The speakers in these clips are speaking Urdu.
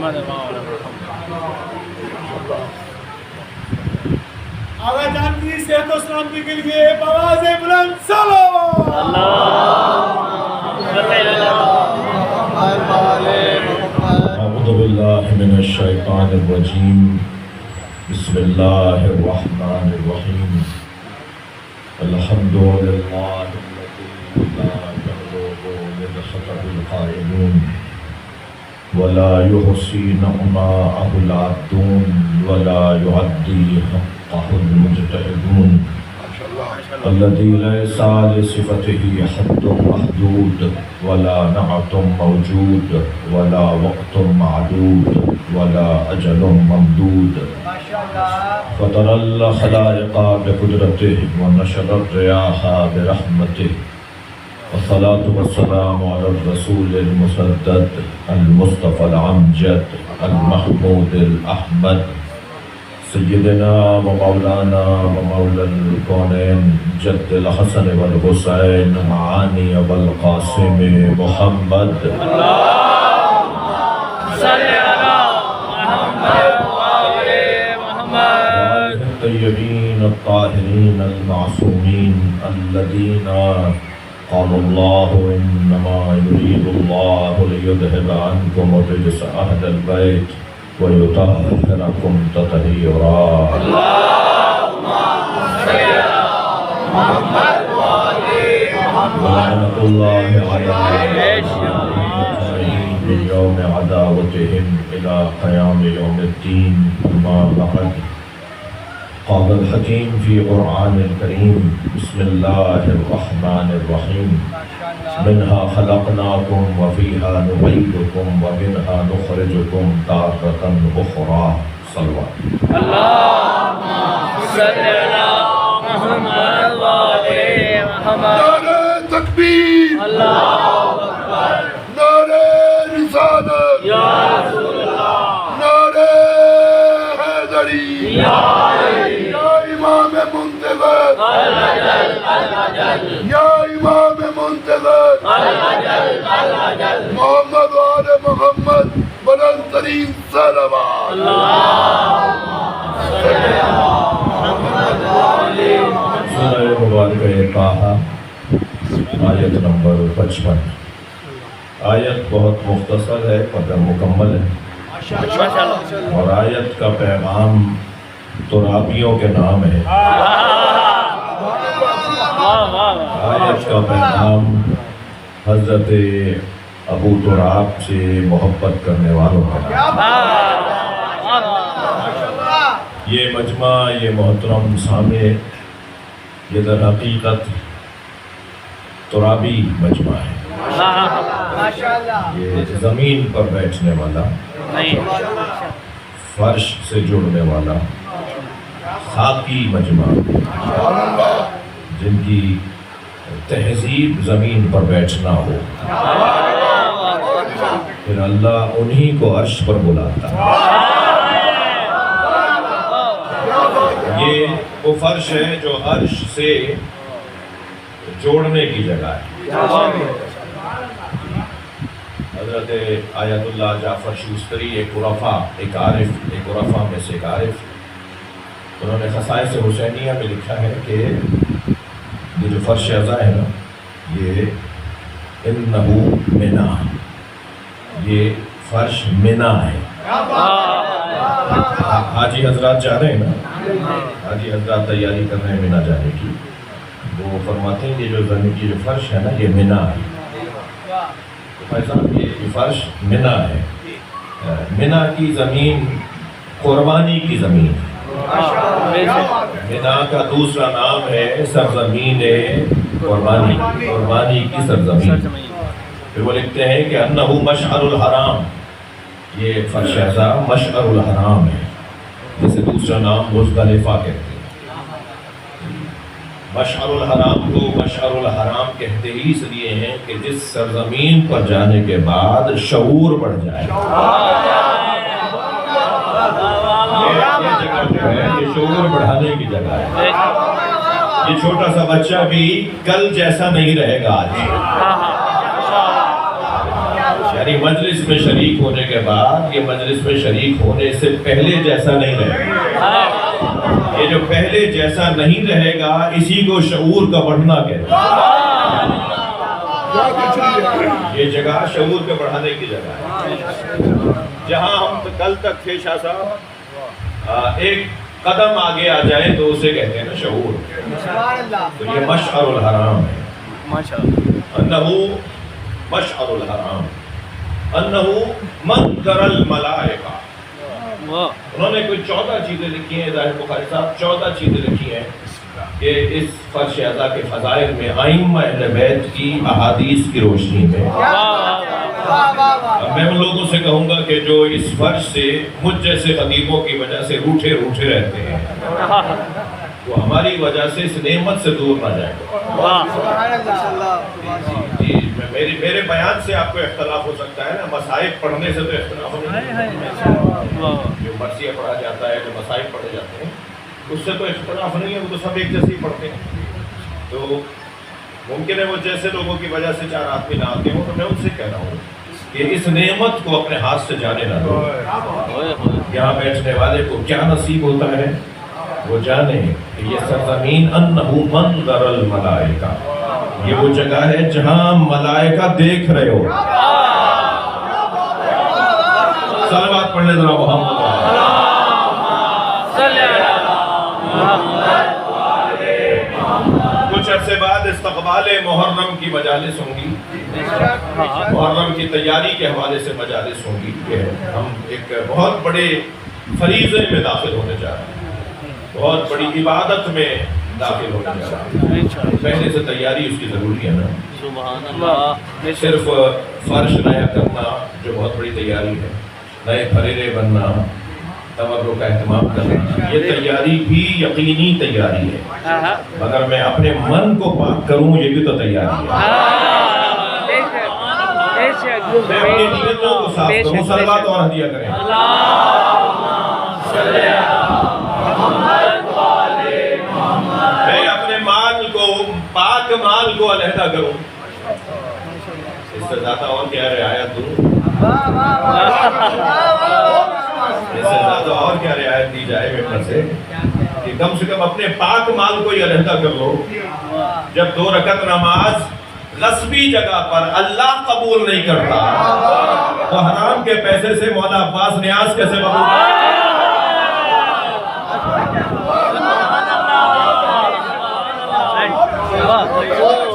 آقا جان کی صحت و سلامتی کے لیے بآواز بلند صلوات اعوذ باللہ من الشیطان الرجیم بسم اللہ الرحمن الرحیم الحمد للہ الذی لا یغلب للخطب القائلون ولا يحصي نعماءه العادون ولا يعدي حقه المجتهدون الذي ليس لصفته حد محدود ولا نعت موجود ولا وقت معدود ولا أجل ممدود فطر الخلائق بقدرته ونشر الرياح برحمته والصلاة والسلام على الرسول المسدد المصطفى العمجد المحمود الأحمد سيدنا ومولانا ومولى الكونين جد الحسن والحسين معاني والقاسم محمد اللهم صل على محمد وآل محمد الطيبين الطاهرين المعصومين الذين قال الله إنما يريد الله ليذهب عنكم الرجس أهل البيت ويطهركم تطهيرا اللهم صل على محمد وآل محمد لعنة الله على الكافرين من يوم عداوتهم إلى قيام يوم الدين أما بعد قال الحكيم في قرآن الكريم بسم الله الرحمن الرحيم منها خلقناكم وفيها نعيدكم ومنها نخرجكم تارة أخرى صلوات اللهم صل على محمد وآل محمد نعرہ تکبیر اللہ اکبر نعرہ رسالت یا رسول اللہ نعرہ حیدری یا امام منتظر الجل الجل یا امام منتظر الجل الجل محمد و آل محمد بلند ترین صلوات سورہ مبارکہ طٰہٰ آیت نمبر 55 آیت بہت مختصر ہے مگر مکمل ہے اور آیت کا پیغام ترابیوں کے نام ہے آیت کا پیغام حضرت ابو تراب سے محبت کرنے والوں کا یہ مجمع یہ محترم سامع یہ در حقیقت ترابی مجمع ہے یہ زمین پر بیٹھنے والا فرش سے جڑنے والا خاکی مجمع جن کی تہذیب زمین پر بیٹھنا ہو پھر اللہ انہی کو عرش پر بلاتا ہے یہ وہ فرش ہے جو عرش سے جوڑنے کی جگہ ہے حضرت آیت اللہ جعفر شوستری ایک عارف میں سے ایک عارف انہوں نے خصائص حسینیہ میں لکھا ہے کہ یہ جو فرش اعضاء ہے نا یہ انہو منا یہ فرش منا ہے حاجی حضرات جا رہے ہیں نا حاجی حضرات تیاری کر رہے ہیں منا جانے کی وہ فرماتے ہیں یہ جو زمین کی جو فرش ہے نا یہ منا ہے بھائی صاحب یہ فرش منا ہے منا کی زمین قربانی کی زمین ہے منا کا دوسرا نام ہے سرزمین قربانی کی سرزمین پھر وہ لکھتے ہیں کہ انہو مشعر الحرام یہ فرش اعضاء مشعر الحرام ہے جسے دوسرا نام مزدلفہ کہتے ہیں مشعر الحرام کو مشعر الحرام کہتے ہی اس لیے ہیں کہ جس سرزمین پر جانے کے بعد شعور بڑھ جائے یہ شعور بڑھانے کی جگہ ہے یہ چھوٹا سا بچہ بھی کل جیسا نہیں رہے گا آج یعنی مجلس میں شریک ہونے کے بعد یہ مجلس میں شریک ہونے سے پہلے جیسا نہیں رہے گا. یہ جو پہلے جیسا نہیں رہے گا اسی کو شعور کا بڑھنا کہتے ہیں. یہ جگہ شعور کے بڑھانے کی جگہ ہے. جہاں ہم کل تک تھے شاہ صاحب ایک قدم آگے آ جائے تو اسے کہتے ہیں نا شعور. تو یہ مشعر الحرام ہے. انہو مشعر الحرام انہو منظر الملائکہ. انہوں نے کوئی 14 چیزیں لکھی ہیں. ظاہر بخاری صاحب 14 چیزیں لکھی ہیں کہ اس فرش اعضا کے فضائل میں ائمہ اہل بیت کی احادیث کی روشنی میں. میں ان لوگوں سے کہوں گا کہ جو اس فرش سے مجھ جیسے خطیبوں کی وجہ سے روٹھے رہتے ہیں وہ ہماری وجہ سے اس نعمت سے دور نہ جائیں. جی میرے بیان سے آپ کو اختلاف ہو سکتا ہے نا. مصائب پڑھنے سے تو اختلاف نہیں. جو مرثیہ پڑھا جاتا ہے جو مصائب پڑھے جاتے ہیں اس سے تو اختلاف نہیں ہے. وہ تو سب ایک جیسے ہی پڑھتے ہیں. تو ممکن ہے وہ جیسے لوگوں کی وجہ سے 4 آدمی نہ آتے ہوں. تو میں ان سے کہہ رہا ہوں کہ اس نعمت کو اپنے ہاتھ سے جانے نہ دو. یہاں بیٹھنے والے کو کیا نصیب ہوتا ہے وہ جانے کہ یہ سرزمین انہو منظر الملائکہ. یہ وہ جگہ ہے جہاں ملائکہ دیکھ رہے ہو. صلوات پڑھنے ذرا محمد. کچھ عرصے بعد استقبال محرم کی مجالس ہوں گی. محرم کی تیاری کے حوالے سے مجالس ہوں گی. کہ ہم ایک بہت بڑے فریضے میں داخل ہونے جا رہے ہیں. بہت بڑی عبادت میں داخل ہونے جا رہے ہیں. پہلے سے تیاری اس کی ضروری ہے نا. سبحان اللہ. صرف فرش نیا کرنا جو بہت بڑی تیاری ہے. نئے پھریرے بننا تورق کا اہتمام کرنا یہ تیاری بھی یقینی تیاری ہے. اگر میں اپنے من کو پاک کروں یہ بھی تو تیاری ہے. میں اپنی نیتوں کو صاف کروں. صلوات اور ہدیہ کریں. میں اپنے مال کو پاک مال کو علیحدہ کروں. اس سے زیادہ اور کیا رعایت دوں. اس سے زیادہ اور کیا رعایت دی جائے ممبر سے کہ کم سے کم اپنے پاک مال کو ہی علیحدہ کر لو. جب 2 رکعت نماز غصبی جگہ پر اللہ قبول نہیں کرتا تو حرام کے پیسے سے مولا عباس نیاز کیسے قبول کرتا؟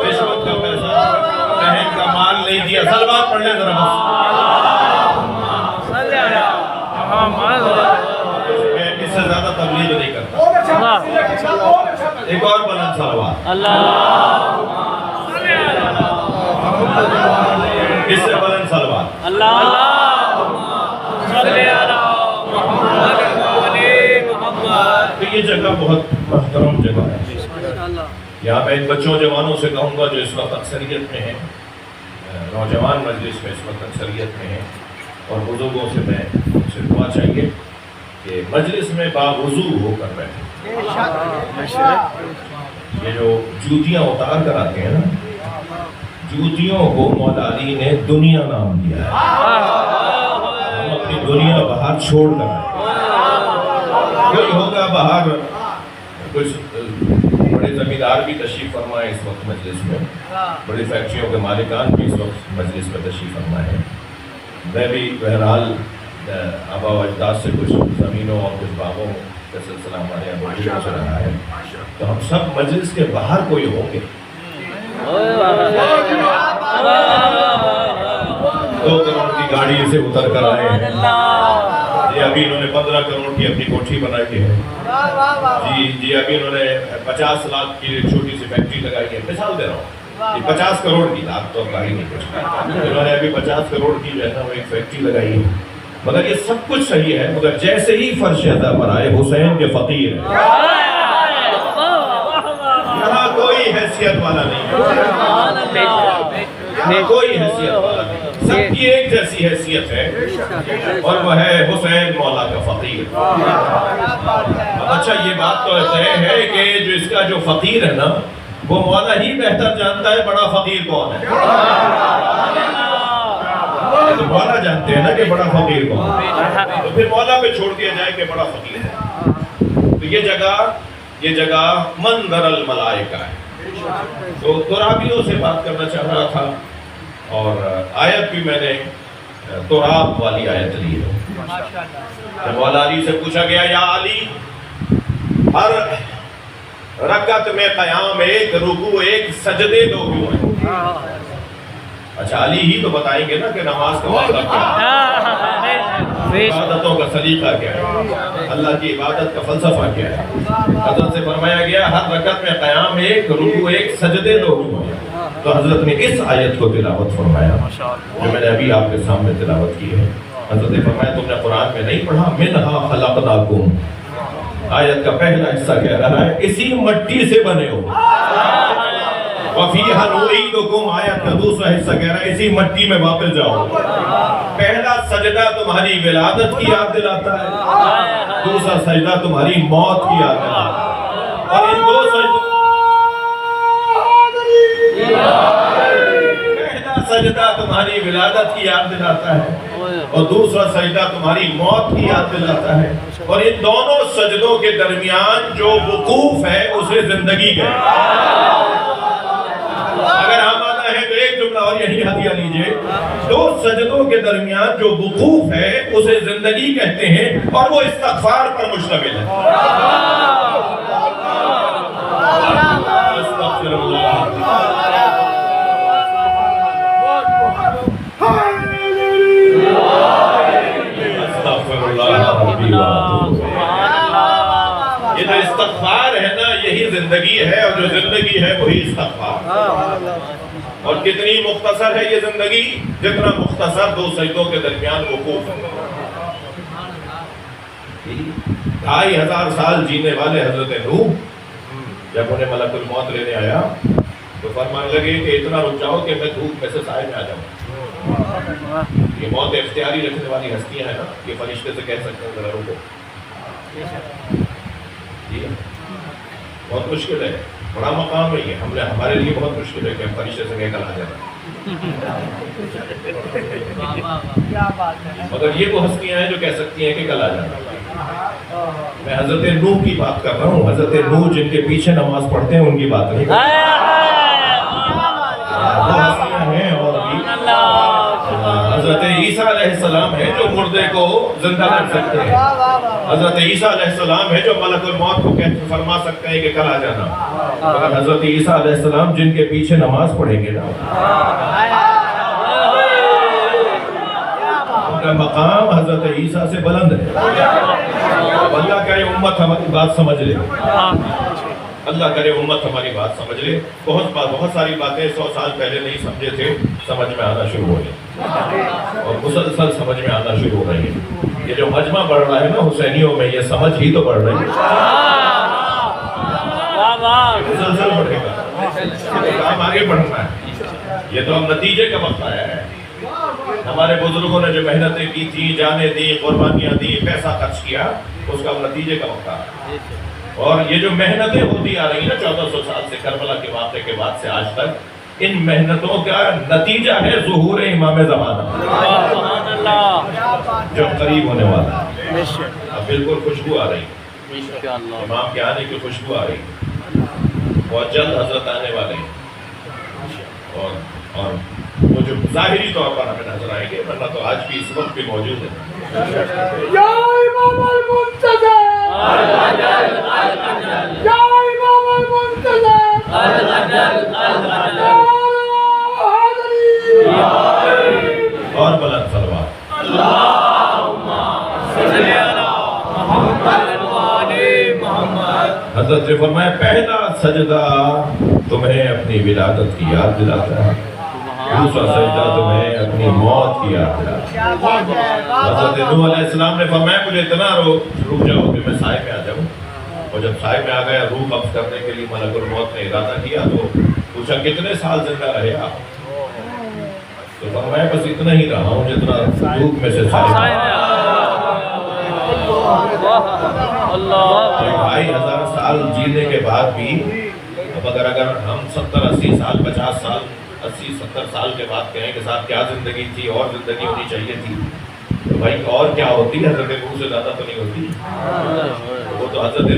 رشوت کا پیسہ بہن کا مال نہیں دیا. صلوات پڑھ لیں ذرا. میں اس سے زیادہ تبلیغ نہیں کرتا. ایک اور بلند صلوات. اس سے بلند صلوات. یہ جگہ بہت محترم جگہ ہے. یہاں میں ان بچوں جوانوں سے کہوں گا جو اس وقت اکثریت میں ہیں. نوجوان مجلس میں اس وقت اکثریت میں ہیں اور بزرگوں سے میں ان سے دعا چاہیے کہ مجلس میں باوضو ہو کر بیٹھیں. یہ جو جوتیاں اتار کر آتے ہیں نا جوتیوں کو مولا علی نے دنیا نام دیا ہے. ہم اپنی دنیا باہر چھوڑ کر آئے. کوئی ہوگا باہر کچھ بڑے زمیندار بھی تشریف فرمائے اس وقت مجلس میں. بڑی فیکٹریوں کے مالکان بھی اس وقت مجلس میں تشریف فرمائے ہیں. میں بھی بہرحال آبا و اجداد سے کچھ زمینوں اور کچھ باغوں کا سلسلہ ہمارے یہاں بڑی ہو رہا ہے. تو ہم سب مجلس کے باہر کوئی ہوں گے. 2 کروڑ کی گاڑی سے اتر کر آئے ہیں. جی ابھی انہوں نے 15 کروڑ کی اپنی کوٹھی بنائی ہے. جی ابھی انہوں نے 50 لاکھ کی چھوٹی سی فیکٹری لگائی ہے. مثال دے رہا ہوں. 50 کروڑ کی لاکھ تو گاڑی نہیں کچھ. انہوں نے ابھی 50 کروڑ کی جو ہے نا وہ ایک فیکٹری لگائی ہے. مگر یہ سب کچھ صحیح ہے مگر جیسے ہی فرش اعضا پر آئے حسین کے فقیر ہیں. یہاں کوئی حیثیت والا نہیں ہے. کوئی حیثیت والا نہیں. سب کی ایک جیسی حیثیت ہے اور وہ ہے حسین مولا کا فقیر. اچھا یہ بات تو طے ہے کہ جو اس کا جو فقیر ہے نا وہ مولا ہی بہتر جانتا ہے بڑا فقیر کون ہے. تو مولا جانتے ہیں نا کہ بڑا فقیر کون ہے، تو پھر مولا پہ چھوڑ دیا جائے کہ بڑا فقیر ہے۔ تو یہ جگہ منظر الملائکہ ہے۔ تو ترابیوں سے بات کرنا چاہ رہا تھا، اور آیت بھی میں نے تراب والی آیت لی ہے۔ مولا علی سے پوچھا گیا یا علی، ہر رکعت میں قیام ایک، رکوع ایک، سجدے دو کیوں ہیں؟ اچھا علی ہی تو بتائیں گے نا کہ نماز کا مطلب کیا ہے، عبادتوں کا سلیقہ کیا ہے، اللہ کی عبادت کا فلسفہ کیا ہے۔ حضرت سے فرمایا گیا ہر رکعت میں قیام ایک، رکوع ایک، سجدے دو کیوں ہیں؟ تو حضرت نے اس آیت کو تلاوت فرمایا جو میں نے ابھی آپ کے سامنے تلاوت کی ہے۔ حضرت نے فرمایا تم نے قرآن میں نہیں پڑھا منہا خلقناکم، آیت کا پہلا حصہ کہہ رہا ہے اسی مٹی سے بنے ہو، وَفِيهَا نُعِيدُكُمْ، آیت کا دوسرا حصہ کہہ رہا ہے اسی مٹی میں واپس جاؤ۔ پہلا سجدہ تمہاری ولادت کی یاد دلاتا ہے، دوسرا سجدہ تمہاری موت کی یاد دلاتا ہے، اور ان دو سجدوں پہلا سجدہ تمہاری ولادت کی یاد دلاتا ہے اور دوسرا سجدہ تمہاری موت کی یاد دلاتا ہے، اور ان دونوں سجدوں کے درمیان جو وقوف ہے اسے زندگی کہتے ہیں۔ اگر آمادہ ہے تو ایک جملہ اور یہی ہدیہ لیجئے، دو سجدوں کے درمیان جو وقوف ہے اسے زندگی کہتے ہیں، اور وہ استغفار پر مشتمل ہے۔ استغفر اللہ، یہ جو استغفار ہے نا یہی زندگی ہے، اور جو زندگی ہے وہی استغفار۔ اور کتنی مختصر ہے یہ زندگی، جتنا مختصر دو سجدوں کے درمیان وقوف ہے۔ 2500 سال جینے والے حضرت نوح جب انہیں ملک الموت لینے آیا تو فرمانے لگے کہ اتنا رک جاؤ کہ میں دھوپ میں سے سائے میں آ جاؤں۔ یہ موت اختیاری رکھنے والی ہستیاں ہیں نا، یہ فرشتے سے کہہ سکتے ہیں ذرا رکو، بہت مشکل ہے، بڑا مقام ہے یہ، ہمارے لیے بہت مشکل ہے کہ ہم فرشتے سے کہہ کر آ جانا، مگر یہ وہ ہستیاں ہیں جو کہہ سکتی ہیں کہ کل آ جانا۔ میں حضرت نوح کی بات کر رہا ہوں، حضرت نوح جن کے پیچھے نماز پڑھتے ہیں ان کی بات نہیں، وہ ہستیاں ہیں۔ اور حضرت عیسیٰ علیہ السلام ہے جو مردے کو زندہ رکھ سکتے ہیں، حضرت عیسیٰ علیہ السلام ہے جو ملک الموت کو فرما سکتے ہیں کہ کل آ جانا، مگر حضرت عیسیٰ علیہ السلام جن کے پیچھے نماز پڑھیں گے نا ان کا مقام حضرت عیسیٰ سے بلند ہے۔ اللہ کرے امت ہماری بات سمجھ لے، اللہ کرے امت ہماری بات سمجھ لے۔ بہت ساری باتیں 100 سال پہلے نہیں سمجھے تھے، سمجھ میں آنا شروع ہو گئی، اور مسلسل سمجھ میں آنا شروع ہو رہی ہے۔ یہ جو مجمع بڑھ رہا ہے نا حسینیوں میں، یہ سمجھ ہی تو بڑھ رہی ہے، مسلسل بڑھے گا، کام آگے بڑھنا ہے۔ یہ تو اب نتیجے کا وقت آیا ہے۔ ہمارے بزرگوں نے جو محنتیں کی تھی، جانیں دی، قربانیاں دی، پیسہ خرچ کیا، اس کا اب نتیجے کا وقت آ رہا ہے۔ اور یہ جو محنتیں ہوتی آ رہی ہیں نا 1400 سال سے، کربلا کے واقعے کے بعد سے آج تک، ان محنتوں کا نتیجہ ہے ظہور امام زمانہ جو قریب ہونے والا ہے۔ اب بالکل خوشبو آ رہی ہے، امام کے آنے کی خوشبو آ رہی ہے، بہت جلد حضرت آنے والے ہیں، اور وہ جو ظاہری طور پر ہمیں نظر آئیں گے، ورنہ تو آج بھی اس وقت بھی موجود ہے۔ یا امام المنتظر، یا امام المنتظر، اور بلند صلوات۔ حضرت نے فرمایا پہلا سجدہ تمہیں اپنی ولادت کی یاد دلاتا ہے، دوسرا سجدہ تمہیں اپنی موت کی یاد دلاتا ہے۔ حضرت نوح علیہ السلام نے فرمایا مجھے اتنا رک جاؤ کہ میں سائے میں آ جاؤں، اور جب سائے میں آ گیا روح قبض کرنے کے لیے ملک الموت نے ارادہ کیا تو پوچھا کتنے سال زندہ رہے آپ؟ تو فرمایا بس اتنا ہی رہا ہوں جتنا دھوپ میں سے سائے میں۔ 2500 سال جینے کے بعد بھی اب اگر ہم 70-80 سال 50 سال 80-70 سال کے بعد کہیں کہ صاحب کیا زندگی تھی اور زندگی ہونی چاہیے تھی، تو بھائی اور کیا ہوتی ہے؟ حضرت نوح سے زیادہ تو نہیں ہوتی. وہ تو حضرت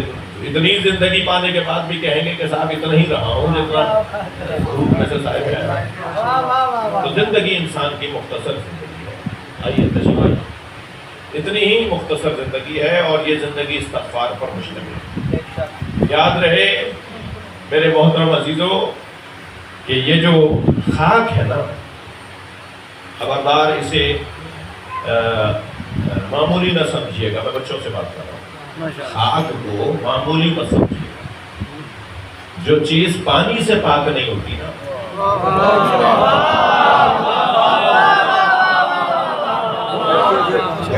اتنی زندگی پانے کے بعد بھی کہیں گے کہ صاحب اتنا ہی رہا ہوں جتنا روح میں سے صاحب ہے. تو زندگی انسان کی مختصر زندگی ہے. آئیے تشریف، اتنی ہی مختصر زندگی ہے اور یہ زندگی استغفار پر مشتمل ہے. یاد رہے میرے محترم عزیزوں کہ یہ جو خاک ہے نا، خبردار اسے معمولی نہ سمجھیے گا. میں بچوں سے بات کر رہا ہوں. خاک کو معمولی مت سمجھیے گا. جو چیز پانی سے پاک نہیں ہوتی نا،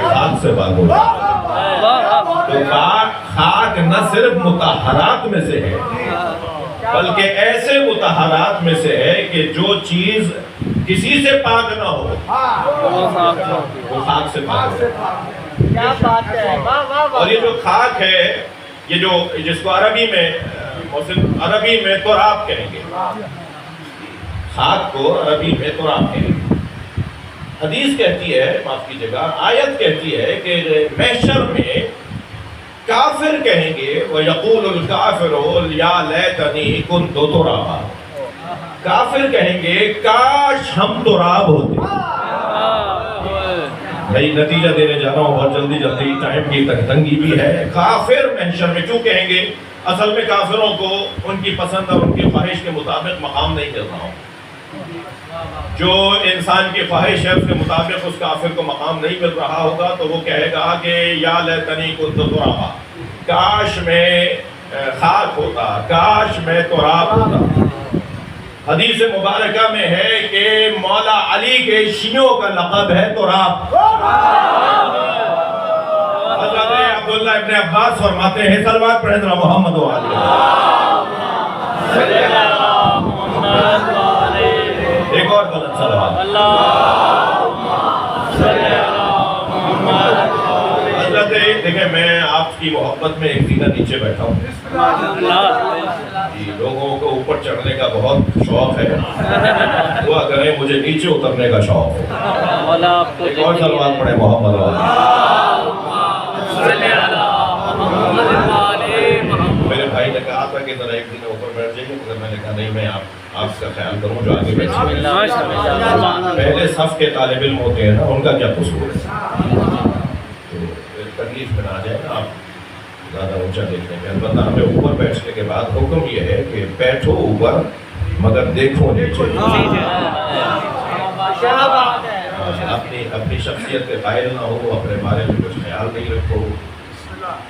خاک سے پاک ہوتی. تو خاک نہ صرف مطہرات میں سے ہے بلکہ ایسے مطہرات میں سے ہے کہ جو چیز کسی سے پاک نہ ہو وہ خاک سے پاک ہو. کیا بات ہے. اور یہ جو خاک ہے، یہ جو جس کو عربی میں تراب کہیں گے، خاک کو عربی میں تراب کہیں گے. حدیث کہتی ہے، معاف کیجیے گا، آیت کہتی ہے کہ محشر میں کافر کہیں گے وَيَقُولُ الْكَافِرُ يَا لَيْتَنِي كُنْتُ تُرَابًا. کافر کہیں گے کاش ہم تراب ہوتے. بھائی نتیجہ دینے جا رہا ہوں بہت جلدی، ٹائم کی تنگی بھی ہے. کافر محشر میں کیوں کہیں گے؟ اصل میں کافروں کو ان کی پسند اور ان کی خواہش کے مطابق مقام نہیں مل رہا ہوں. جو انسان کی خواہش ہے اس کے مطابق اس کافر کو مقام نہیں مل رہا ہوگا تو وہ کہے گا کہ یا لیتنی کنت ترابا، کاش میں خاک ہوتا، کاش میں تراب ہوتا. حدیث مبارکہ میں ہے کہ مولا علی کے شیعوں کا لقب ہے تراب. حضرت عبداللہ ابن عباس فرماتے ہیں صلوات پڑھیں ذرا محمد و علی. ایک اور بلند صلوات. حضرت دیکھیں میں آپ کی محبت میں ایک زینہ نیچے بیٹھا ہوں. لوگوں کو اوپر چڑھنے کا بہت شوق ہے، دعا کریں مجھے نیچے اترنے کا شوق ہے. ایک اور صلوات پڑھیں محمد و علی. میرے بھائی نے کہا تھا کہ ذرا ایک دن اوپر بیٹھ جائیے، مگر میں نے کہا نہیں، میں آپ کا خیال کروں جو آگے بیٹھے. پہلے صف کے طالب علم ہوتے ہیں نا، ان کا کیا قصور ہے؟ تو تکلیف میں نہ آ جائے نا آپ زیادہ اونچا دیکھنے میں. البتہ ہمیں اوپر بیٹھنے کے بعد حکم یہ ہے کہ بیٹھو اوپر مگر دیکھو نیچے. اپنی شخصیت کے قائل نہ ہو، اپنے بارے میں کچھ خیال نہیں رکھو.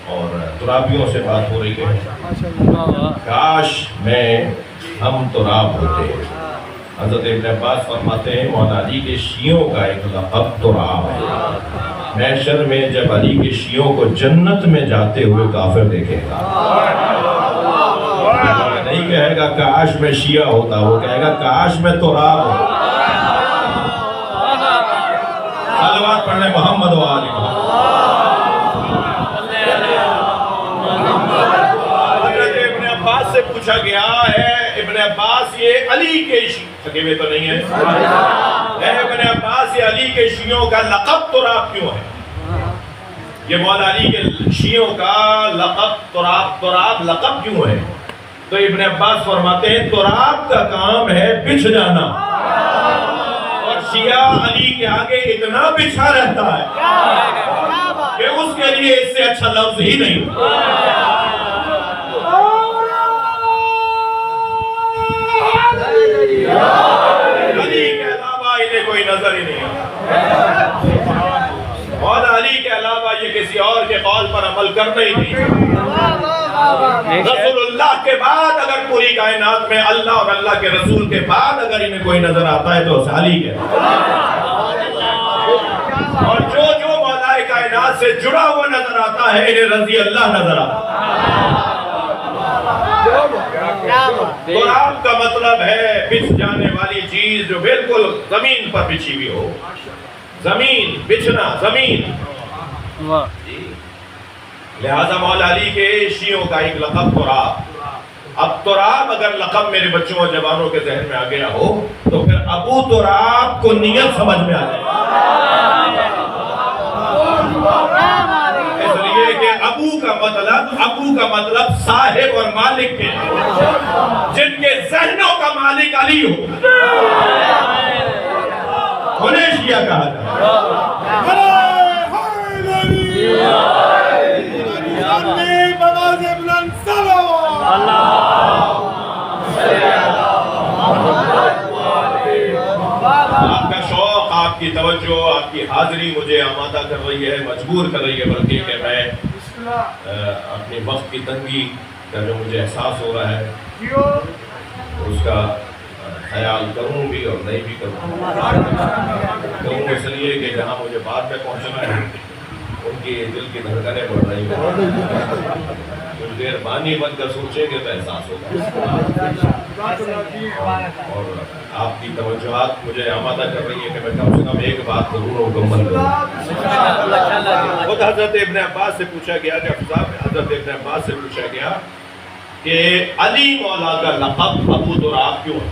اور ترابیوں سے بات ہو رہی ہے، کاش میں ہم تراب ہوتے. حضرت ابن عباس فرماتے ہیں مولا علی کے شیعوں کا ایک لقب تراب ہے. محشر میں جب علی کے شیعوں کو جنت میں جاتے ہوئے کافر دیکھے گا، نہیں کہے گا کاش میں شیعہ ہوتا، وہ کہے گا کاش میں تراب ہوتا. صلوات پڑھنے محمد و آل محمد. حضرت ابن عباس سے پوچھا گیا ہے، ابن عباس یہ علی کے تھکے ہوئے تو نہیں ہے، ابن عباس یہ علی کے شیعوں کا لقب تراب کیوں ہے؟ یہ مولا علی کے شیعوں کا لقب تراب لقب کیوں ہے؟ تو ابن عباس فرماتے ہیں تراب کا کام ہے بچھ جانا، اور شیعہ علی کے آگے اتنا بچھا رہتا ہے کہ اس کے لیے اس سے اچھا لفظ ہی نہیں. علی کے علاوہ انہیں کوئی نظر ہی نہیں آتا. مولا علی کے علاوہ یہ کسی اور کے قول پر عمل کرنا ہی نہیں. رسول اللہ کے بعد اگر پوری کائنات میں اللہ اور اللہ کے رسول کے بعد اگر انہیں کوئی نظر آتا ہے تو علی کے. اور جو مولا کائنات سے جڑا ہوا نظر آتا ہے انہیں رضی اللہ نظر آتا ہے. تراب کا مطلب ہے بچھ جانے والی چیز جو بالکل زمین پر بچھی ہوئی ہو. زمین بچھنا، زمین. لہذا مولا علی کے شیعوں کا ایک لقب تراب. اب تراب اگر لقب میرے بچوں اور جوانوں کے ذہن میں آ گیا ہو تو پھر ابو تراب کو نیت سمجھ میں آ جائے، اس لیے کہ ابو کا مطلب صاحب اور مالک کے، جن کے ذہنوں کا مالک علی ہو انہیں شیعہ کہا جائے۔ آپ کا شوق، آپ کی توجہ، آپ کی حاضری مجھے آمادہ کر رہی ہے، مجبور کر رہی ہے بلکہ کہ میں اپنے وقت کی تنگی کا جو مجھے احساس ہو رہا ہے اس کا خیال کروں بھی اور نہیں بھی کروں اس لیے کہ جہاں مجھے بعد میں پہنچنا ہے ان کی دل کی دھڑکنیں بڑھ رہی ہیں، کچھ دیر بانی بن کر سوچیں گے تو احساس ہوگا، اور آپ کی توجہات مجھے آمادہ کر رہی ہے کہ میں کم سے کم ایک بات ضرور مکمل کروں۔ خود حضرت ابن عباس سے پوچھا گیا، حضرت ابن عباس سے پوچھا گیا کہ علی مولا کا لقب ابو تراب کیوں ہے؟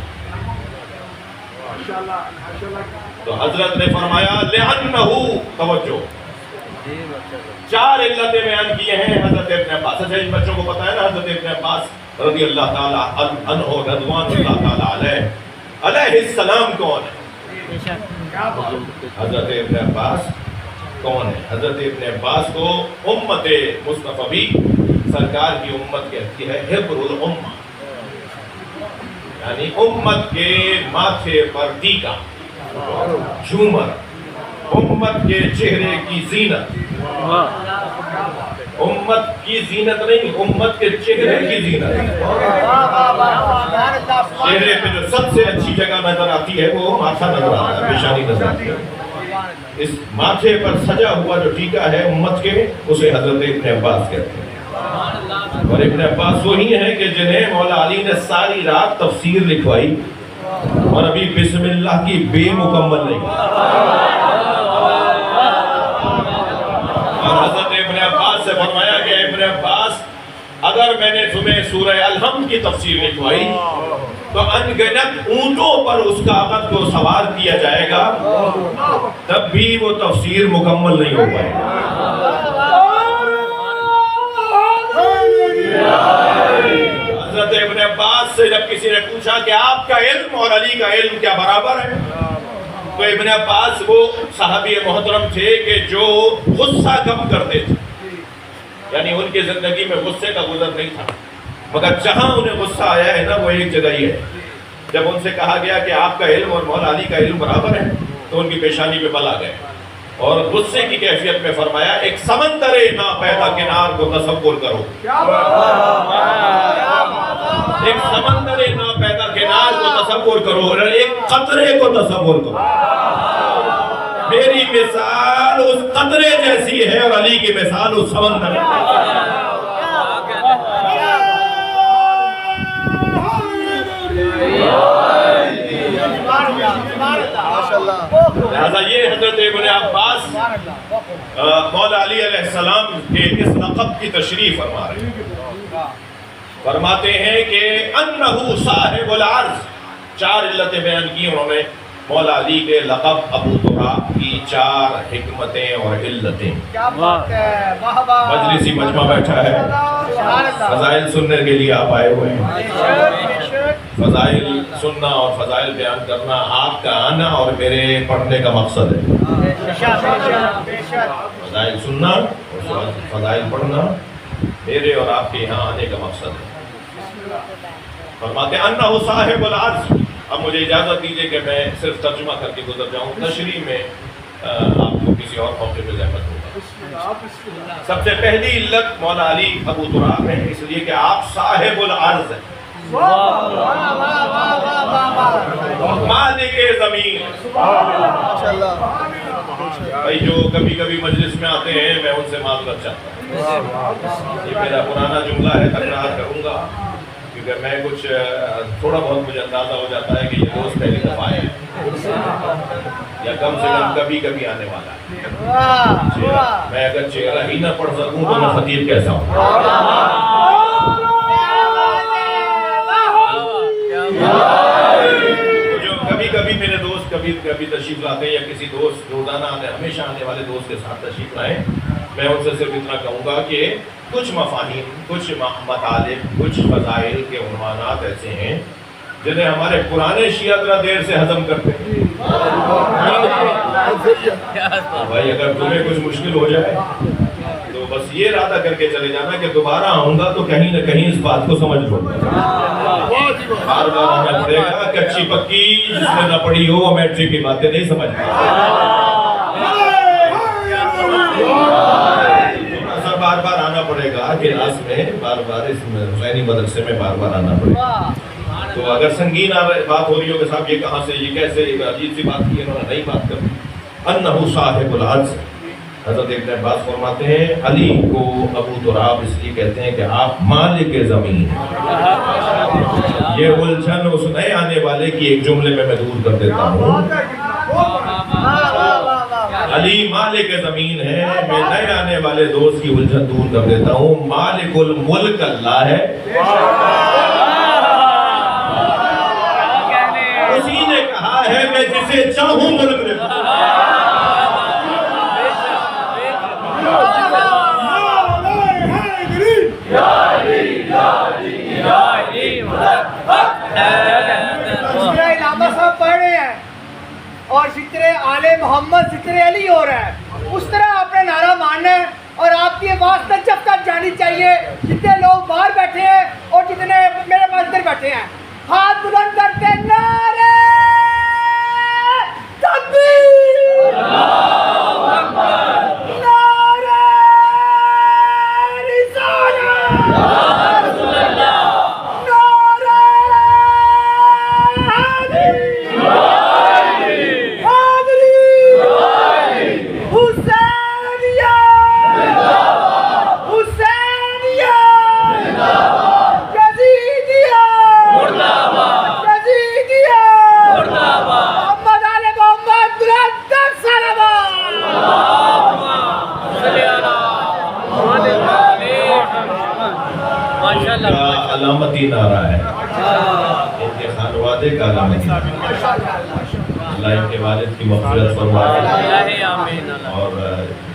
تو حضرت نے فرمایا لِأَنَّهُ، توجہ، 4 علتیں بیان کیے ہیں حضرت ابن عباس۔ اچھا ان بچوں کو پتا ہے نا حضرت ابن عباس رضی اللہ تعالی عنہ رضوان اللہ تعالی علیہ السلام کون ہے؟ حضرت ابن عباس کون ہے؟ حضرت ابن عباس کو امت مصطفی سرکار کی امت کہتی ہے حبر الامہ، یعنی امت کے ماتھے پر ٹیکا، جھومر، امت کے چہرے کی زینت، امت کی زینت نہیں، امت کے چہرے کی زینت۔ چہرے پہ جو سب سے اچھی جگہ نظر آتی ہے وہ ماتھا نظر آتا ہے، پیشانی نظر آتی ہے۔ اس ماتھے پر سجا ہوا جو ٹیکا ہے امت کے، اسے حضرت ابن عباس کہتے ہیں۔ اور ابن عباس وہی ہیں کہ جنہیں مولا علی نے ساری رات تفسیر لکھوائی اور ابھی بسم اللہ کی بے مکمل نہیں، اور حضرت ابن عباس سے فرمایا کہ ابن عباس اگر میں نے تمہیں سورہ الحمد کی تفسیر لکھوائی تو انگنت اونٹوں پر اس کاغذ کو سوار کیا جائے گا تب بھی وہ تفسیر مکمل نہیں ہو پائے گا۔ حضرت ابن عباس سے جب کسی نے پوچھا کہ آپ کا علم اور علی کا علم کیا برابر ہے، تو ابن عباس وہ صحابی محترم تھے کہ جو غصہ کم کرتے تھے، یعنی ان کی زندگی میں غصے کا گزر نہیں تھا، مگر جہاں انہیں غصہ آیا ہے نا وہ ایک جگہ ہی ہے۔ جب ان سے کہا گیا کہ آپ کا علم اور مولا علی کا علم برابر ہے تو ان کی پیشانی پہ بل آ گئے اور غصے کی کیفیت میں فرمایا ایک سمندر ناپیدا کنار کو تصور کرو، ایک سمندر ناپیدا کنار کو تصور کرو اور ایک قطرے کو تصور کرو، میری مثال اس قطرے جیسی ہے اور علی کی مثال اس سمندر لہذا یہ حضرت ابن عباس مولا علی علیہ السلام کے اس لقب کی تشریح فرما رہے ہیں، فرماتے ہیں کہ انہو صاحب العرض، 4 علتیں بیان کی انہوں نے مولا علی کے لقب ابو تراب کی 4 حکمتیں اور علتیں۔ مجلسی مجمع بیٹھا ہے، فضائل سننے کے لیے آپ آئے ہوئے ہیں، فضائل سننا اور فضائل بیان کرنا آپ کا آنا اور میرے پڑھنے کا مقصد ہے، فضائل سننا اور فضائل پڑھنا میرے اور آپ کے یہاں آنے کا مقصد ہے۔ فرماتے ہیں انہو صاحب العرض۔ اب مجھے اجازت دیجئے کہ میں صرف ترجمہ کر کے گزر جاؤں، تشریح میں آپ کو کسی اور موقع پہ زحمت ہوگا۔ سب سے پہلی علت مولا علی ابو تراب ہے اس لیے کہ آپ صاحب العرض ہیں، مالک زمین۔ بھائی جو کبھی کبھی مجلس میں آتے ہیں میں ان سے معذرت چاہتا ہوں، یہ میرا پرانا جملہ ہے، تکرار کروں گا کیونکہ میں کچھ تھوڑا بہت مجھے اندازہ ہو جاتا ہے کہ یہ دوست پہلی دفعہ ہے یا کم سے کم کبھی کبھی آنے والا ہے۔ میں اگر چہرہ ہی نہ پڑھ سکوں تو میں خطیب کیسا ہوں؟ کبھی تشریف لاتے ہیں یا کسی دوست روزانہ ہمیشہ آنے والے دوست کے ساتھ تشریف لائیں، میں ان سے صرف اتنا کہوں گا کہ کچھ مفاہیم، کچھ مطالب، کچھ فضائل کے عنوانات ایسے ہیں جنہیں ہمارے پرانے شیعہ ذرا دیر سے ہضم کرتے ہیں۔ بھائی اگر تمہیں کچھ مشکل ہو جائے تو بس یہ ارادہ کر کے چلے جانا کہ دوبارہ آؤں گا تو کہیں نہ کہیں اس بات کو سمجھ لو۔ بار بار آنا پڑے گا، کچی پکی جس نے نہ پڑھی ہو وہ میٹرک کی باتیں نہیں سمجھ بار بار آنا پڑے گا، کلاس میں بار بار، اس حسینی مدرسے میں بار بار آنا پڑے گا۔ تو اگر سنگین بات ہو رہی ہو کہ صاحب یہ کہاں سے، یہ کیسے، یہ عجیب سی بات کی انہوں نے نہیں بات کرنی۔ انہو صاحب العرض، حضرت ابن عباس فرماتے ہیں علی کو ابو تراب اس لیے کہتے ہیں کہ آپ مالک زمین ہیں۔ یہ الجھن اس نئے آنے والے کی ایک جملے میں دور کر دیتا ہوں، علی مالک زمین ہے، میں نئے آنے والے دوست کی الجھن دور کر دیتا ہوں، مالک الملک اللہ ہے، اسی نے کہا ہے میں جسے چاہوں ملک دے دوں۔ علامہ صاحب پڑھ رہے ہیں اور ذکر آل محمد، ذکر علی ہو رہا ہے، اس طرح آپ نے نعرہ ماننا ہے اور آپ کی آواز تک جب تک جانی چاہیے، جتنے لوگ باہر بیٹھے ہیں اور جتنے میرے پاس ادھر بیٹھے ہیں، ہاتھ بلند کرتے نعرے تکبیر، نعرے رسالت، علامتی نعرہ ہے، ان کے خانوادے کا علامتی نعرہ ہے۔ اللہ ان کے والد کی مغفرت فرمائے، اور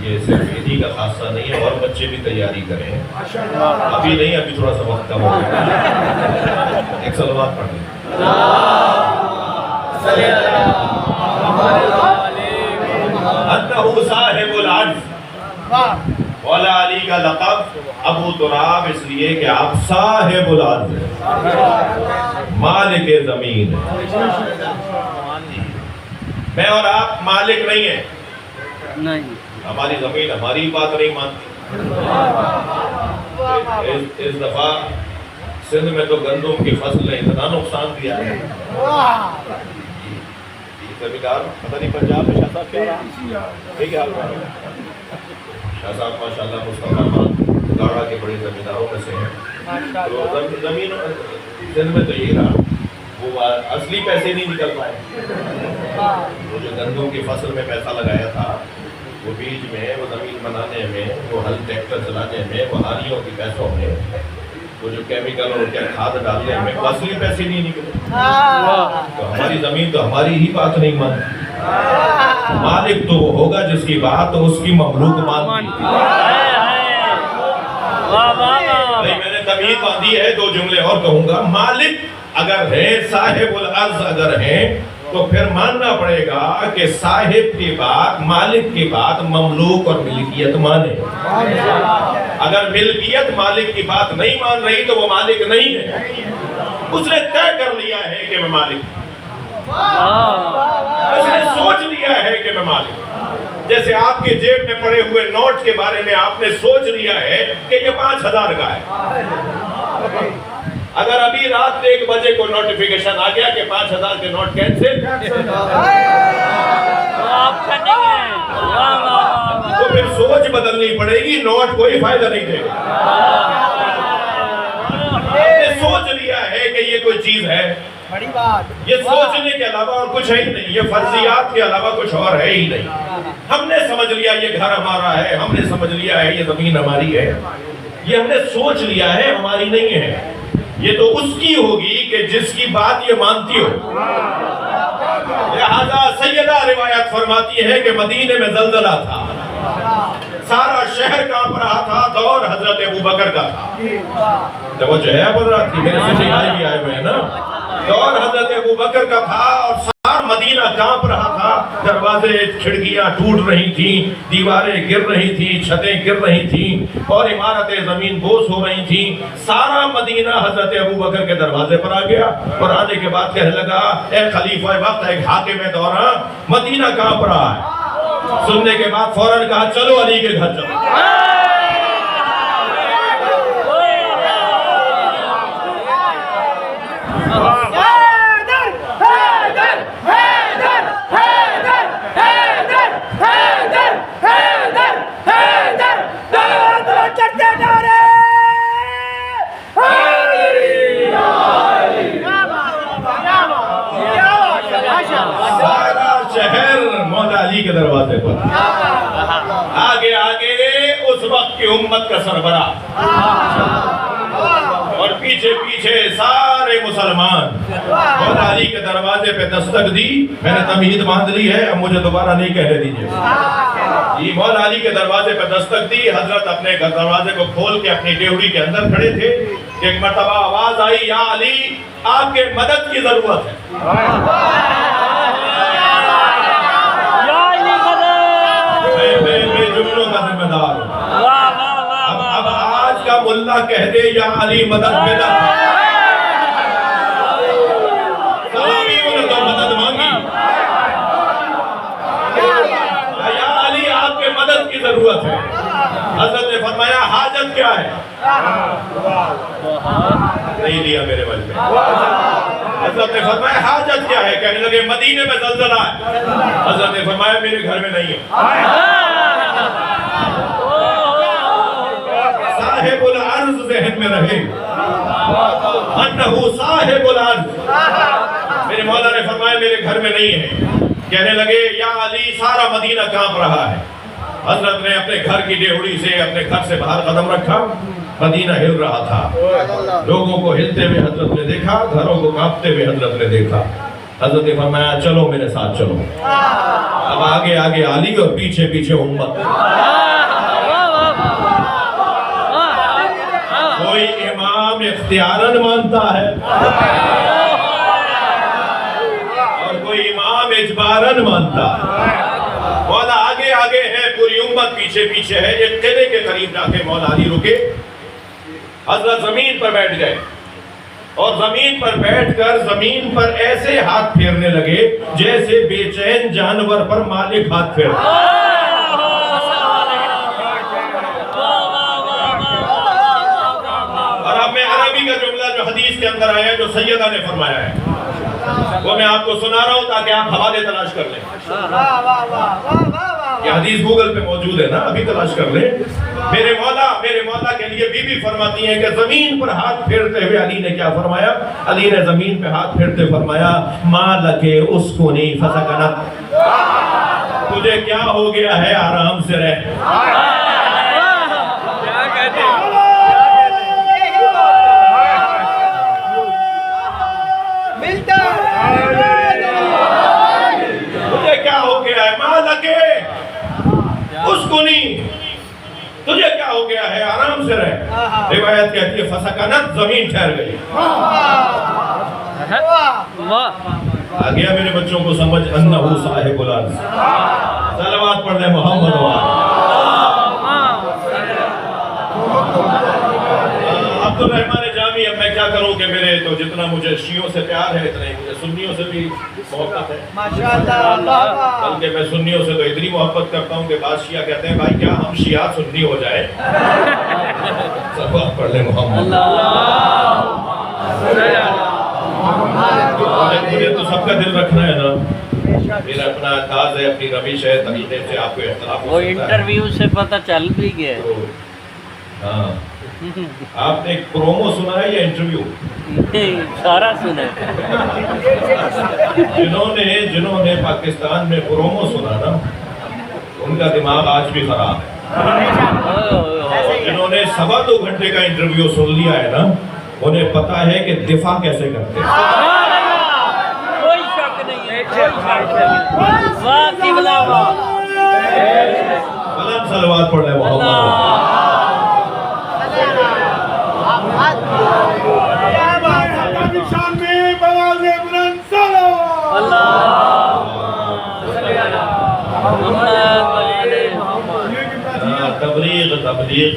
یہ صرف انہی کا خاصہ نہیں ہے، اور بچے بھی تیاری کریں، ابھی نہیں، ابھی تھوڑا سا وقت کم ہو گیا۔ ایک صلوات پڑھ لیں۔ انہو صاحب العرض، مولا علی کا لقب ابو تراب اس لیے کہ آپ صاحب العرض ہیں، مالک زمین ہیں۔ میں اور آپ مالک نہیں ہیں، ہماری زمین ہماری بات نہیں مانتی۔ اس دفعہ سندھ میں تو گندم کی فصل نے اتنا نقصان دیا ہے، پتہ نہیں پنجاب میں شاہ صاحب کیا رہا، ٹھیک ہے، شاہ صاحب ماشاءاللہ مصطفیٰ خان گاڑا کے بڑے زمینداروں میں سے ہیں، تو زمین سندھ میں تو یہ رہا، وہ اصلی پیسے نہیں نکل پائے، وہ جو گندم کی فصل میں پیسہ لگایا تھا، وہ بیج میں، وہ زمین بنانے میں، وہ ہل ٹریکٹر چلانے میں، وہ ہاریوں کے پیسوں میں، وہ جو کیمیکل اور کیا کھاد ڈالنے میں، وہ اصلی پیسے نہیں نکلے۔ تو ہماری زمین تو ہماری ہی بات نہیں مانتی، مالک تو وہ ہوگا جس کی بات اس کی مخلوق مانتی۔ میں نے تمہید باندھی ہے، دو جملے اور کہوں گا، مالک اگر ہے، صاحب العرض اگر ہیں، تو پھر ماننا پڑے گا کہ صاحب کی بات، مالک کی بات مملوک اور ملکیت مانے۔ اگر ملکیت مالک کی بات نہیں مان رہی تو وہ مالک نہیں ہے، اس نے طے کر لیا ہے کہ میں مالک ہوں، اس نے سوچ لیا ہے کہ میں مالک ہوں۔ جیسے آپ کے جیب میں پڑے ہوئے نوٹ کے بارے میں آپ نے سوچ لیا ہے کہ یہ 5000 کا ہے، اگر ابھی رات 1 بجے کو نوٹیفیکیشن آ گیا کہ 5000 کے نوٹ کینسل، تو پھر سوچ بدلنی پڑے گی، نوٹ کوئی فائدہ نہیں دے گا۔ آپ نے سوچ لیا ہے کہ یہ کوئی چیز ہے، یہ سوچنے کے علاوہ اور کچھ ہے ہی نہیں، یہ فرضیات کے علاوہ کچھ اور ہے ہی نہیں۔ ہم نے سمجھ لیا یہ گھر ہمارا ہے، ہم نے سمجھ لیا ہے یہ زمین ہماری ہے، یہ ہم نے سوچ لیا ہے ہماری نہیں ہے، یہ تو اس کی ہوگی کہ جس کی بات یہ مانتی ہو۔ لہذا سیدہ روایت فرماتی ہے کہ مدینے میں زلزلہ تھا، سارا شہر کانپ رہا تھا، دور حضرت ابوبکر کا تھا۔ توجہ ہے بول رہا تھی، میرے سے بھائی بھی آئے ہوئے ہیں نا، دور حضرت ابوبکر کا تھا اور سارا مدینہ کانپ رہا تھا، دروازے کھڑکیاں ٹوٹ رہی تھیں، دیواریں گر رہی تھیں، چھتیں گر رہی تھیں اور عمارتیں زمین بوس ہو رہی تھیں۔ سارا مدینہ حضرت ابوبکر کے دروازے پر آ گیا اور آنے کے بعد کہنے لگا اے خلیفہ وقت، ایک حاکم دوران، مدینہ کانپ رہا ہے۔ سننے کے بعد فوراً کہا چلو علی کے گھر چلو۔ علی کے دروازے پر آگے آگے اس وقت کی امت کا سربراہ اور پیچھے پیچھے سارے مسلمان۔ مولا علی کے دروازے پہ دستک دی، میں نے تمہید باندھ لی ہے، اب مجھے دوبارہ نہیں کہنے دیجئے۔ یہ مولا علی کے دروازے پہ دستک دی، حضرت اپنے دروازے کو کھول کے اپنی ڈیوڑی کے اندر کھڑے تھے۔ ایک مرتبہ آواز آئی یا علی آپ کے مدد کی ضرورت ہے۔ میں جملوں کا ذمہ دار ہوں۔ اب آج کا ملا کہہ دے یا علی مدد پیدا، انہوں نے تو مدد مانگی، یا علی آپ کے مدد کی ضرورت ہے۔ حضرت نے فرمایا حاجت کیا ہے؟ نہیں لیا میرے بل پہ۔ حضرت نے فرمایا حاجت کیا ہے؟ کہنے لگے مدینے میں زلزلہ ہے۔ حضرت نے فرمایا میرے گھر میں نہیں ہے۔ صاحب العرض ذہن میں رہے، انہو صاحب العرض۔ میرے مولا نے فرمایا میرے گھر میں نہیں ہے۔ کہنے لگے یا علی سارا مدینہ کانپ رہا ہے۔ حضرت نے اپنے گھر کی ڈیوڑی سے اپنے گھر سے باہر قدم رکھا، مدینہ ہل رہا تھا، لوگوں کو ہلتے ہوئے حضرت نے دیکھا، گھروں کو کانپتے ہوئے حضرت نے دیکھا۔ حضرت نے فرمایا چلو میرے ساتھ چلو۔ اب آگے آگے علی اور پیچھے پیچھے امت۔ کوئی امام اختیاراً مانتا ہے اور کوئی امام اجباراً مانتا ہے۔ مولا آگے آگے ہے، پوری امت پیچھے پیچھے ہے۔ ایک قلعے کے قریب جا کے مولا علی رکے، حضرت زمین پر بیٹھ گئے اور زمین پر بیٹھ کر زمین پر ایسے ہاتھ پھیرنے لگے جیسے بے چین جانور پر مالک ہاتھ پھیرتا۔ اور اب میں عربی کا جملہ جو حدیث کے اندر آیا ہے جو سیدہ نے فرمایا ہے وہ میں آپ کو سنا رہا ہوں تاکہ آپ حوالے تلاش کر لیں۔ یہ حدیث گوگل پہ موجود ہے نا، ابھی تلاش کر لیں۔ میرے مولا کے لیے بی بی فرماتی ہیں کہ زمین پر ہاتھ پھیرتے ہوئے علی نے کیا فرمایا؟ علی نے زمین پہ ہاتھ پھیرتے فرمایا مَا لَكَ أُسْكُنِي فَسَكَنَتْ، تجھے کیا ہو گیا ہے آرام سے رہ۔ تجھے کیا ہو گیا ہے؟ مَا لَكَ أُسْكُنِي، تجھے کیا ہو گیا ہے آرام سے رہ۔ روایت کہتی ہے فسکنت، زمین ٹھہر گئی۔ آ گیا میرے بچوں کو سمجھ انہو صاحب العرض۔ صلوات پڑھ لیں محمد عبدالرحمن جامی۔ اب میں کیا کروں کہ میرے تو جتنا مجھے شیعوں سے پیار ہے اتنا ہی مجھے سنیوں سے بھی محبت ہے۔ بلکہ میں سنیوں سے تو اتنی محبت کرتا ہوں کہ بعض شیعہ کہتے ہیں بھائی کیا ہم شیعہ سنی ہو جائے۔ صلوات پڑھ لیں محمد۔ مجھے تو سب کا دل رکھنا ہے نا، میرا اپنا انداز ہے، اپنی روش ہے، طریقے سے آپ کو اختلاف ہو وہ سکتا ہے۔ انٹرویو سے پتہ چل بھی گیا۔ ہاں، آپ نے ایک پرومو سنا ہے یا انٹرویو؟ سارا سنا جنہوں نے پاکستان میں پرومو سنا نا ان کا دماغ آج بھی خراب ہے۔ جنہوں نے 2.25 گھنٹے کا انٹرویو سن لیا ہے نا انہیں پتا ہے کہ دفاع کیسے کرتے ہیں۔ کوئی شک نہیں ہے۔ واہ قبلہ واہ بلند صلوات پڑھ لے محمد شان میں بواز بلند صلوات اللہ تبلیغ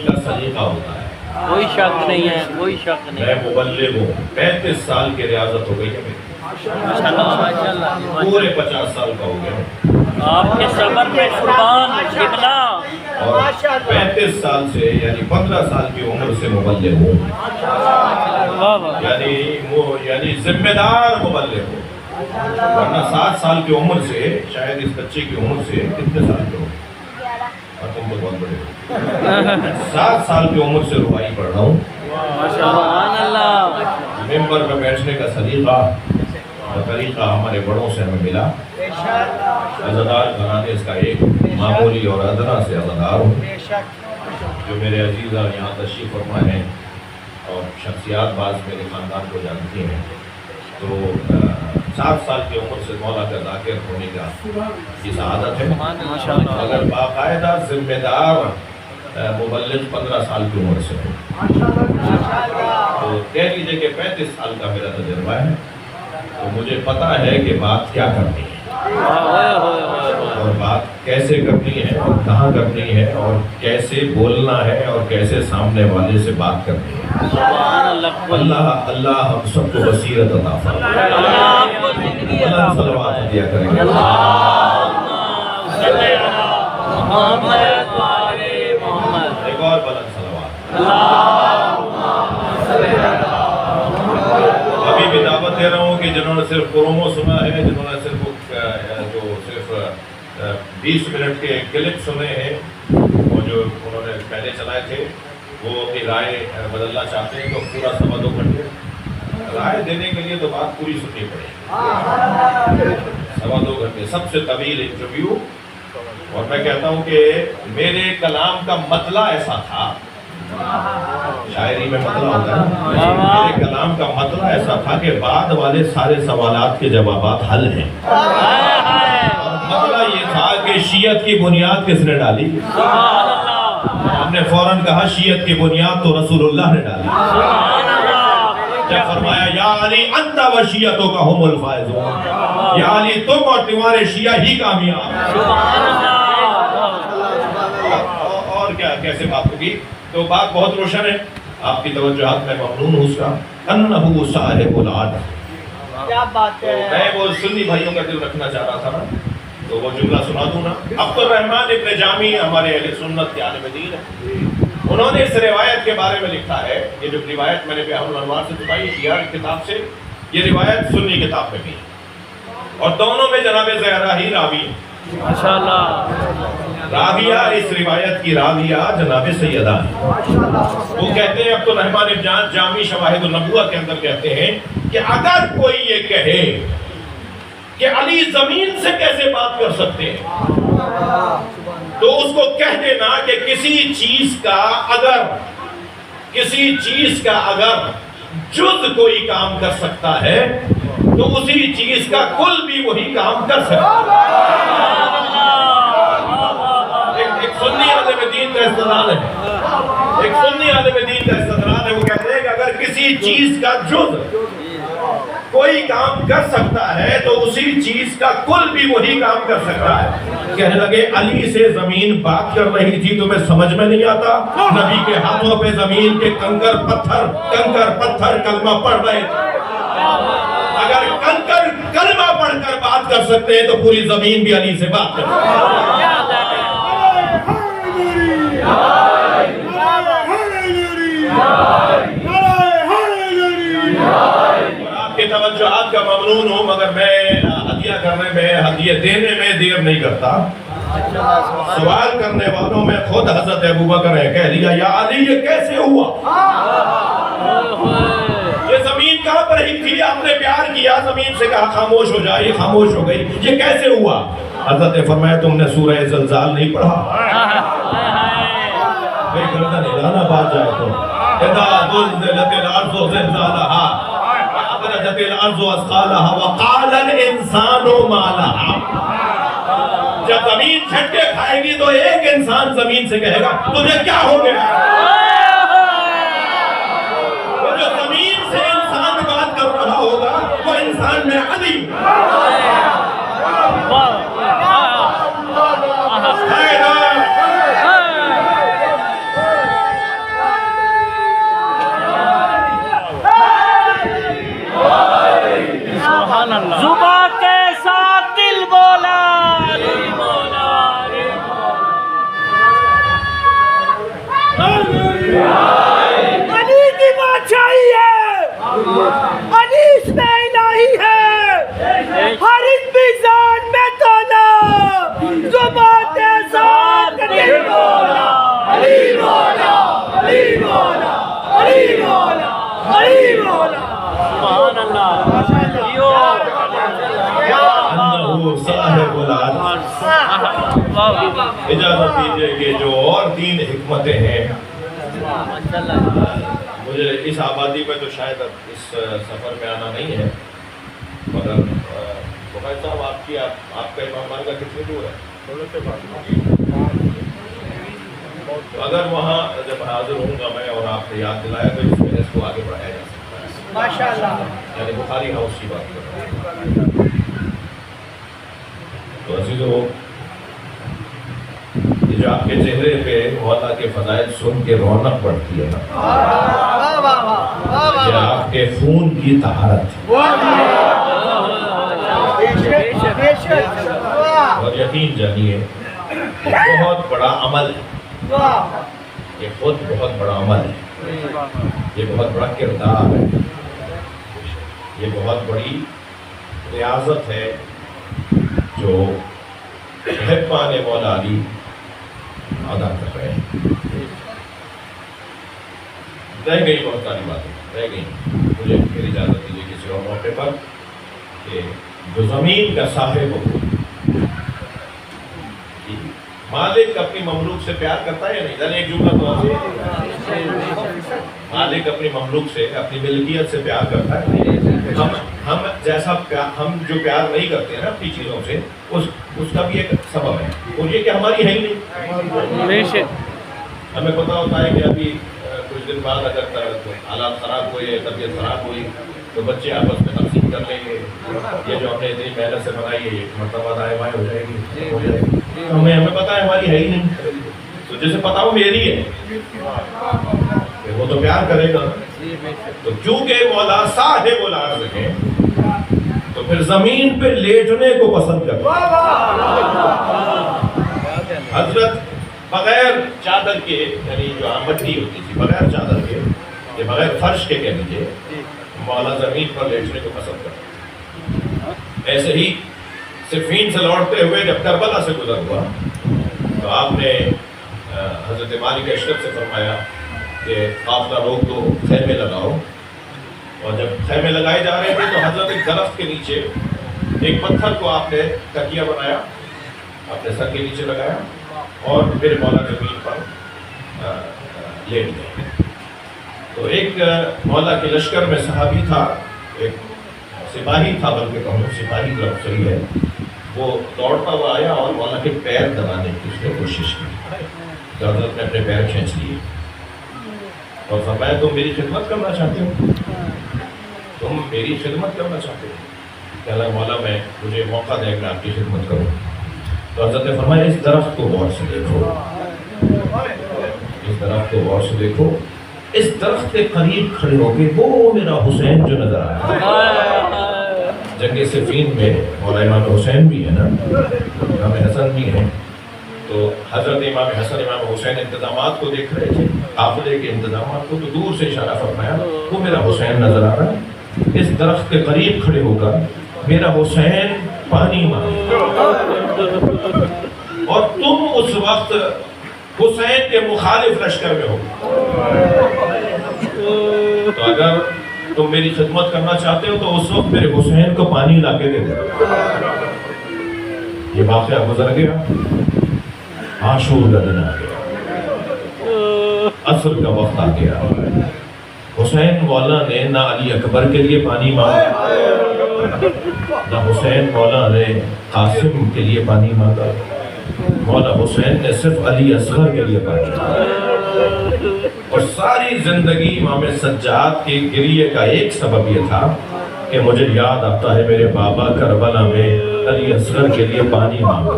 کا سلیقہ ہوتا ہے. کوئی شک نہیں ہے کوئی شک نہیں میں مبلغ ہوں. 35 سال کی ریاضت ہو گئی ہے میری. ماشاءاللہ پورے 50 سال کا ہو گیا. آپ کے صبر میں قربان قبلہ اور 35 سال سے یعنی 15 سال کی عمر سے مبلغ ہوں. واہ واہ یعنی ذمہ دار مبلغ ہوں. ورنہ 7 سال کی عمر سے شاید اس بچے کی عمر سے کتنے سال کے ہو؟ تم تو بہت بڑے ہو. 7 سال کی عمر سے رباعی پڑھ رہا ہوں. سبحان اللہ. ممبر میں بیٹھنے کا سلیقہ طریقہ ہمارے بڑوں سے ہمیں ملا. عزادار گھرانے اس کا ایک معمولی اور ادنا سے عزادار ہوں. جو میرے عزیزہ یہاں تشریف فرما ہیں اور شخصیات بعض میرے خاندان کو جانتی ہیں. تو 7 سال کی عمر سے مولا کا ذاکر ہونے کا یہ سعادت ہے. اگر باقاعدہ ذمہ دار مبلغ 15 سال کی عمر سے ہو تو کہہ لیجیے کہ 35 سال کا میرا تجربہ ہے. تو مجھے پتا ہے کہ بات کیا کرنی ہے اور بات کیسے کرنی ہے اور کہاں کرنی ہے اور کیسے بولنا ہے اور کیسے سامنے والے سے بات کرنی ہے. اللہ ہم سب کو بصیرت عطا فرمائے. بلند صلوات دیا کریں گے. ایک اور بلند صلوات. ابھی بھی دعوت دے رہا ہوں کہ جنہوں نے صرف پرومو سنا ہے, جنہوں نے صرف 20 منٹ کے کلپ سنے ہیں اور جو انہوں نے پہلے چلائے تھے وہ اپنی رائے بدلنا چاہتے ہیں تو پورا 2.25 گھنٹے رائے دینے کے لیے تو بات پوری سننی پڑے. 2.25 گھنٹے سب سے طویل انٹرویو. اور میں کہتا ہوں کہ میرے کلام کا مطلع ایسا تھا, شاعری میں مطلع ہوتا ہے, میرے کلام کا مطلع ایسا تھا کہ بعد والے سارے سوالات کے جوابات حل ہیں. مطلع یہ تھا کہ شیعت کی بنیاد کس نے ڈالی؟ ہم نے فوراً کہا شیعت کی بنیاد تو رسول اللہ نے ڈالی. جب فرمایا یا علی انت و شیعتوں کا ہم الفائزون, یا علی تم اور تمہارے شیعہ ہی کامیاب. اور کیا کیسے بات ہوگی؟ تو بات بہت روشن ہے. آپ کی توجہات میں ممنون ہوں اس کا. انہو صاحب العدل. کیا بات ہے. میں وہ سنی بھائیوں کا دل رکھنا چاہ رہا تھا نا, تو وہ جملہ سنا دوں نا. عبدالرحمن ابن جامی ہمارے اہل سنت کے عالم دین ہیں. انہوں نے اس روایت کے بارے میں لکھا ہے. یہ جو روایت میں نے بیان الانوار سے چھپائی ہے کتاب سے, یہ روایت سنی کتاب میں بھی ہے اور دونوں میں جناب زہرا ہی راوی ہیں. ماشاءاللہ. راویہ اس روایت کی راویہ جناب سیدہ ہیں. وہ کہتے ہیں عبدالرحمن ابن جامی شواہد النبوہ کے اندر کہتے ہیں کہ اگر کوئی یہ کہے کہ علی زمین سے کیسے بات کر سکتے ہیں تو اس کو کہہ دینا کہ کسی چیز کا اگر جز کوئی کام کر سکتا ہے تو اسی چیز کا کل بھی وہی کام کر سکتا ہے. ایک سنی عالم دین کا استدلال ہے. وہ کہتے ہیں کہ اگر کسی چیز کا جز کوئی کام کر سکتا ہے تو اسی چیز کا کل بھی وہی کام کر سکتا ہے. کہنے لگے علی سے زمین بات کر رہی تھی تمہیں سمجھ میں نہیں آتا؟ نبی کے ہاتھوں پہ زمین کے کنکر پتھر کلمہ پڑھ رہے تھے. اگر کنکر کلمہ پڑھ کر بات کر سکتے ہیں تو پوری زمین بھی علی سے بات کر سکتے ہیں. توجہات کا ممنون ہوں مگر میں ہدیہ کرنے میں ہدیہ دینے میں دیر نہیں کرتا. سوال کرنے والوں میں خود حضرت ابوبکر ہے. کہہ لیا یا علی یہ کیسے ہوا؟ یہ زمین کہاں پر ہی تھی, آپ نے پیار کیا, زمین سے کہا خاموش ہو جائے, خاموش ہو گئی, یہ کیسے ہوا؟ حضرت نے فرمایا تم نے سورہ زلزال نہیں پڑھا؟ بھئی گردن ہلانا بات جائے تو اذا زلزلت الارض زلزالہا اخرجت الارض اثقالها وقال الانسان ما لها. جب زمین جھٹکے کھائے گی تو ایک انسان زمین سے کہے گا تجھے کیا ہو گیا. جو زمین سے انسان بات کر رہا ہوگا وہ انسان میں علی زباں کے ساتھ دل بولا علی کی بادشاہی ہے, علی اس میں الہی ہے, ہر ایک میزان میں تولا, زباں کے ساتھ دل بولا, علی مولا, علی مولا, علی مولا, علی مولا. سبحان اللہ. انہو صاحب العرش. اجازت دیجئے کہ جو اور 3 حکمتیں ہیں مجھے اس آبادی میں تو شاید اب اس سفر میں آنا نہیں ہے, مگر بخاری صاحب آپ کا امام بارگاہ کتنی دور ہے؟ تو اگر وہاں جب حاضر ہوں گا میں اور آپ نے یاد دلایا تو اس میں اس کو آگے بڑھایا جا سکتا ہے. ماشاءاللہ. یعنی بخاری ہاؤس کی بات کر رہا ہوں. تو عزیزو, یہ جو آپ کے چہرے پہ مولا کے فضائل سن کے رونق بڑھتی ہے نا, یہ آپ کے خون کی طہارت ہے. اور یقین جانیے یہ بہت بڑا عمل ہے, یہ خود بہت بڑا عمل ہے, یہ بہت بڑا کردار ہے, یہ بہت بڑی ریاضت ہے جو محبان مولا علی ادا کر رہے ہیں. رہ گئی بہت ساری باتیں رہ گئی, مجھے پھر اجازت دیجیے کسی اور موقع پر کہ جو زمین کا صاحب ہو, مالک اپنی مملوک سے پیار کرتا ہے یا نہیں؟ ذرا ایک جملہ تو مالک اپنی مملوک سے, اپنی ملکیت سے پیار کرتا ہے. ہم جیسا ہم جو پیار نہیں کرتے ہیں نا اپنی چیزوں سے, اس کا بھی ایک سبب ہے, اور یہ کہ ہماری ہے ہی نہیں. ہمیں پتہ ہوتا ہے کہ ابھی کچھ دن بعد اگر حالات خراب ہوئے, طبیعت خراب ہوئی تو بچے آپس میں تقسیم کر لیں گے. یہ جو ہم نے اتنی محنت سے بنائی ہے ایک مرتبہ دائیں بائیں ہو جائے گی. ہمیں پتہ ہے ہماری ہے ہی نہیں, تو جیسے پتہ وہ میری ہے وہ تو پیار کرے گا. تو کیونکہ مولا صاحب العرش ہے تو پھر زمین پہ لیٹنے کو پسند کرتا. حضرت بغیر چادر کے, یعنی جو مٹی ہوتی تھی بغیر چادر کے, یہ بغیر فرش کے کہہ لیجیے, مولا زمین پر لیٹنے کو پسند کرتا. ایسے ہی صفین سے لوٹتے ہوئے جب کربلا سے گزر ہوا تو آپ نے حضرت مالک اشرف سے فرمایا کہ قافلہ روک دو, خیمے لگاؤ. اور جب خیمے لگائے جا رہے تھے تو حضرت ایک درخت کے نیچے ایک پتھر کو آپ نے تکیہ بنایا, اپنے سر کے نیچے لگایا اور پھر مولا زمین پر لیٹ گئے. تو ایک مولا کے لشکر میں صحابی تھا, ایک سپاہی تھا, بلکہ کہوں سپاہی لفظ صحیح ہے, وہ دوڑتا ہوا آیا اور مولا کے پیر دبانے کی اس نے کوشش کی. تو حضرت نے اپنے پیر کھینچ لیے اور فرمایا تم میری خدمت کرنا چاہتے ہو, تم میری خدمت کرنا چاہتے ہو؟ کہا مولا میں مجھے موقع دیں میں آپ کی خدمت کروں. تو حضرت نے فرمایا اس درخت کو غور سے دیکھو, اس درخت کو غور سے دیکھو, اس درخت کے قریب کھڑے ہو کے وہ میرا حسین جو نظر آ رہا ہے. جنگ صفین میں مولا امام حسین بھی ہے نا, امام حسن بھی ہیں, تو حضرت امام حسن امام حسین انتظامات کو دیکھ رہے تھے, قافلے کے انتظامات کو, تو دور سے اشارہ فرمایا وہ میرا حسین نظر آ رہا ہے, اس درخت کے قریب کھڑے ہو کر میرا حسین پانی مانگے. اور تم اس وقت حسین کے مخالف لشکر میں ہو, تو اگر تم میری خدمت کرنا چاہتے ہو تو اس وقت میرے حسین کو پانی لا کے دے دو. یہ واقعہ گزر گیا, عاشور کا دن آ گیا, عصر کا وقت آ گیا, حسین مولا نے نہ علی اکبر کے لیے پانی مانگا، نہ حسین مولا نے قاسم کے لیے پانی مانگا، مولا حسین نے صرف علی اصغر کے لیے پانی مانگا۔ اور ساری زندگی امام سجاد کے گریے کا ایک سبب یہ تھا کہ مجھے یاد آتا ہے میرے بابا کربلا میں علی اصغر کے لیے پانی مانگا۔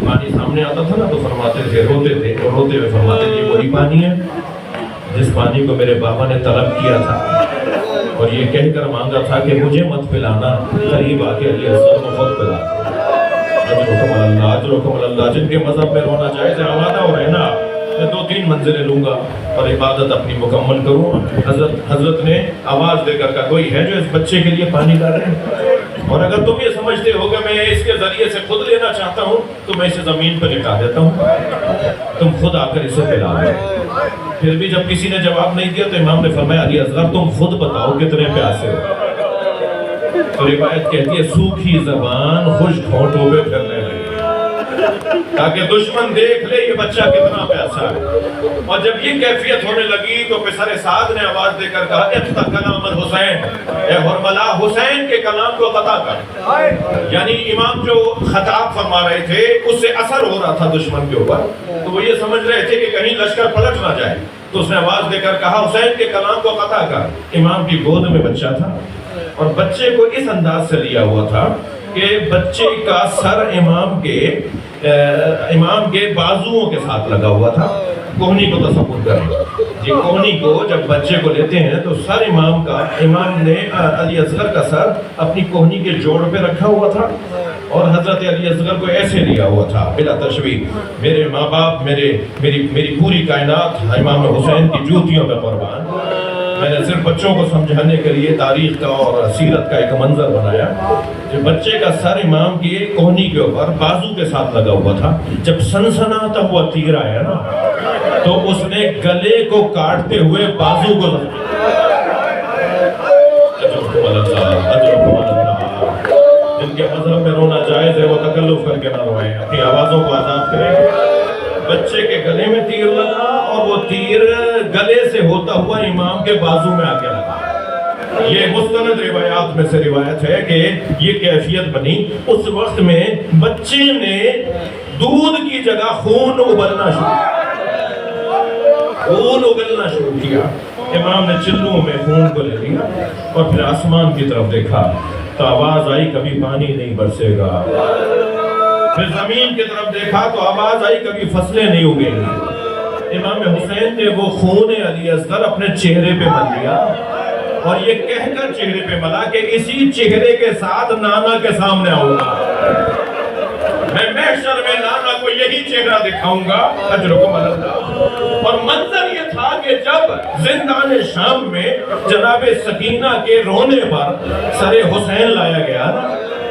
پانی سامنے آتا تھا نا تو فرماتے تھے، روتے تھے، اور روتے ہوئے فرماتے تھے یہ وہی پانی ہے جس پانی کو میرے بابا نے طلب کیا تھا اور یہ کہہ کر مانگا تھا کہ مجھے مت پلانا، قریب آ کے علی اصغر کو خود پلا۔ اجرکم اللہ، اجرکم اللہ۔ جن کے مذہب میں رونا جائز ہے، آمادہ ہو رہے نا، میں 2-3 منزلیں لوں گا اور عبادت اپنی مکمل کروں۔ حضرت نے آواز دے کر کہا کوئی ہے جو اس بچے کے لیے پانی لا رہے ہیں؟ اور اگر تم یہ سمجھتے ہو کہ میں اس کے ذریعے سے خود لینا چاہتا ہوں تو میں اسے زمین پر لٹا دیتا ہوں، تم خود آ کر اسے پلا دو۔ پھر بھی جب کسی نے جواب نہیں دیا تو امام نے فرمایا علی اصغر تم خود بتاؤ کتنے پیاسے ہو؟ تو روایت کہتی ہے سوکھی زبان خشک ہونٹوں پہ پھرنے لگی تاکہ دشمن دیکھ لے یہ بچہ کتنا پیاسا ہے۔ اور جب یہ کیفیت ہونے لگی تو پسر سعد نے آواز دے کر کہا اقطع کلام الحسین، اے حرملا حسین کے کلام کو قطع کر۔ یعنی امام جو خطاب فرما رہے تھے اس سے اثر ہو رہا تھا دشمن کے اوپر، تو وہ یہ سمجھ رہے تھے کہ کہیں لشکر پلٹ نہ جائے، تو اس نے آواز دے کر کہا حسین کے کلام کو قطع کر۔ امام کی گود میں بچہ تھا اور بچے کو اس انداز سے لیا ہوا تھا کہ بچے کا سر امام کے بازوؤں کے ساتھ لگا ہوا تھا۔ کوہنی کو تصور کریں، یہ کوہنی کو جب بچے کو لیتے ہیں تو سر امام نے علی اصغر کا سر اپنی کوہنی کے جوڑ پہ رکھا ہوا تھا اور حضرت علی اصغر کو ایسے لیا ہوا تھا بلا تشبیہ۔ میرے ماں باپ، میری پوری کائنات امام حسین کی جوتیوں پہ قربان۔ میں نے صرف بچوں کو سمجھانے کے لیے تاریخ کا اور سیرت کا ایک منظر بنایا کہ بچے کا سر امام کی کوہنی کے اوپر بازو کے ساتھ لگا ہوا تھا۔ جب سنسناتا ہوا تیر آیا نا تو اس نے گلے کو کاٹتے ہوئے بازو کو جن کے مذہب میں رونا جائز ہے وہ تکلف کر کے نہ روئیں، اپنی آوازوں کو آزاد کریں۔ بچے کے گلے میں تیر لگا اور وہ تیر گلے سے ہوتا ہوا امام کے بازو میں آ کے لگا۔ یہ مستند روایات میں سے روایت ہے کہ یہ کیفیت بنی۔ اس وقت میں بچے نے دودھ کی جگہ خون ابلنا شروع کیا۔ امام نے چلوں میں خون کو لے لیا اور پھر آسمان کی طرف دیکھا تو آواز آئی کبھی پانی نہیں برسے گا۔ پھر زمین کی طرف دیکھا تو آواز آئی کبھی فصلیں نہیں اگیں گی۔ امام حسین نے وہ خون علی اصغر اپنے چہرے پہ مل لیا اور یہ کہہ کر چہرے پہ ملا کہ اسی چہرے کے ساتھ نانا کے سامنے آؤں گا، میں محشر میں نانا کو یہی چہرہ دکھاؤں گا۔ اجرکم اللہ۔ اور منظر یہ تھا کہ جب زندان شام میں جناب سکینہ کے رونے پر سر حسین لایا گیا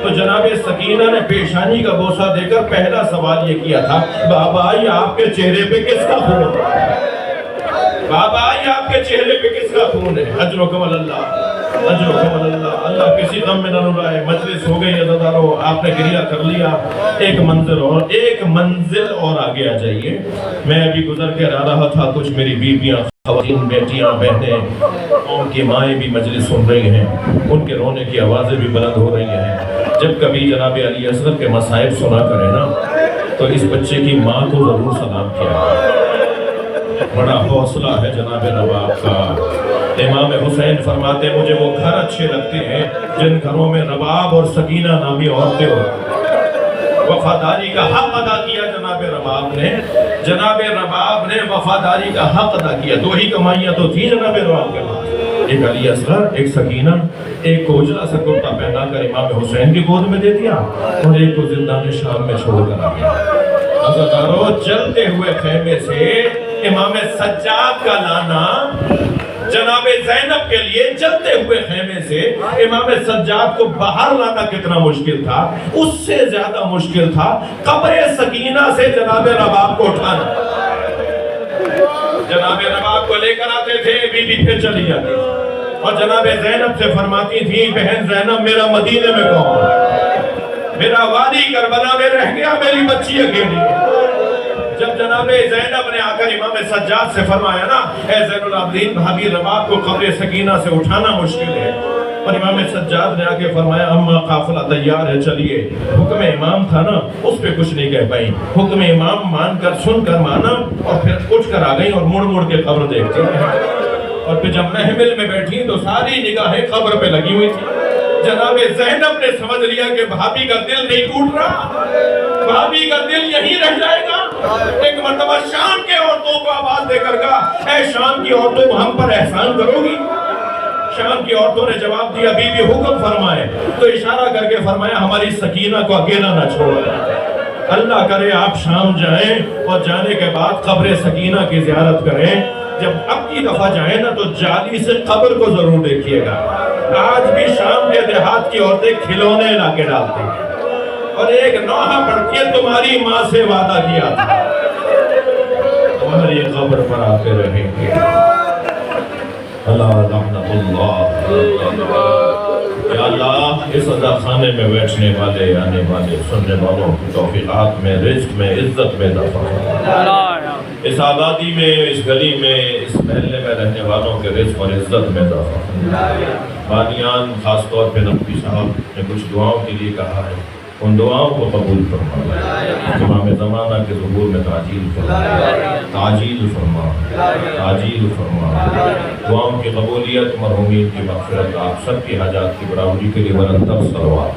تو جناب سکینہ نے پیشانی کا بوسہ دے کر پہلا سوال یہ کیا تھا بابا یہ آپ کے چہرے پہ کس کا خون ہے؟ بابا یہ آپ کے چہرے پہ کس کا خون ہے؟ اجرکم اللہ، اجرکم اللہ۔ اللہ کسی غم میں نہ رلائے۔ مجلس ہو گئی عزادارو، آپ نے گریہ کر لیا۔ ایک منزل اور آگے آ جائیے۔ میں ابھی گزر کے آ رہا تھا، کچھ میری بیویاں، خواتین، بیٹیاں، بہنیں، ان کی مائیں بھی مجلس سن رہی ہیں، ان کے رونے کی آوازیں بھی بلند ہو رہی ہیں۔ جب کبھی جناب علی اصغر کے مصائب سنا کرے نا تو اس بچے کی ماں کو ضرور سلام کیا۔ بڑا حوصلہ ہے جناب نواب کا۔ امام حسین فرماتے مجھے وہ گھر اچھے لگتے ہیں جن گھروں میں رباب اور سکینہ نامی عورتیں ہو۔ وفاداری کا حق ادا کیا جناب رباب نے وفاداری کا حق ادا کیا۔ دو ہی کمائیاں تو تھی جناب رباب کے پاس، ایک علی اصغر، ایک سکینہ۔ ایک کو اجلا سا کرتا پہنا کر امام حسین کی گود میں دے دیا اور ایک کو زندان شام میں چھوڑ کر آ گیا۔ عزادارو، چلتے ہوئے خیمے سے امام سجاد کا لانا جناب زینب کے لیے چلتے ہوئے خیمے سے امام سجاد کو باہر لانا کتنا مشکل تھا، اس سے زیادہ مشکل تھا قبر سکینہ سے جناب رباب کو اٹھانا۔ جناب رباب کو لے کر آتے تھے، بی بی پھر چلی جاتی اور جناب زینب سے فرماتی تھی بہن زینب میرا مدینے میں کون، میرا وادی کربلا میں رہ گیا، میری بچی اکیلی۔ جب جناب زینب نے آ کر امام سجاد سے فرمایا نا اے زین العابدین بھابی رباب کو قبر سکینہ سے اٹھانا مشکل ہے، اور امام سجاد نے آگے فرمایا اما قافلہ تیار ہے چلیے، حکم امام تھا نا اس پہ کچھ نہیں کہہ پائی، حکم امام مان کر سن کر مانا اور پھر اٹھ کر آ گئی اور مڑ مڑ کے قبر دیکھتی ہیں، اور پھر جب محمل میں بیٹھی تو ساری نگاہیں قبر پہ لگی ہوئی تھی۔ جناب زینب نے سمجھ لیا کہ بھابی کا دل نہیں ٹوٹ رہا، بھابی کا دل یہیں رہ جائے گا۔ ایک مرتبہ شام کے عورتوں کو آواز دے کر کہا اے شام کی عورتوں ہم پر احسان کرو گی؟ شام کی عورتوں نے جواب دیا بی بی حکم فرمائے، تو اشارہ کر کے فرمایا ہماری سکینہ کو اکیلا نہ چھوڑو، اللہ کرے آپ شام جائیں اور جانے کے بعد قبر سکینہ کی زیارت کریں، جب اب کی دفعہ جائیں نا تو جالی سے قبر کو ضرور دیکھیے گا۔ آج بھی شام کے دیہات کی عورتیں کھلونے لا کے ڈالتی ہیں اور ایک نوحہ پڑھتی ہے تمہاری ماں سے وعدہ کیا تھا تمہاری قبر پر آتے رہیں گے۔ اللہ رحمت اللہ، یا اللہ اس عزا خانے میں بیٹھنے والے آنے والے سننے والوں کی توفیقات میں رزق میں عزت میں اضافہ فرما، اس آبادی میں اس گلی میں اس محلے میں رہنے والوں کے رزق اور عزت میں اضافہ فرما۔ بانیان خاص طور پہ نقوی صاحب نے کچھ دعاؤں کے لیے کہا ہے، ان دعاؤں کو قبول فرما، امام زمانہ کے ظہور میں تعجیل فرما، تعجیل فرما، تعجیل فرما، دعاؤں کی قبولیت، مرحومین کی مغفرت، آپ سب کی حاجات کی برابری کے لیے ورنہ تب صلوات۔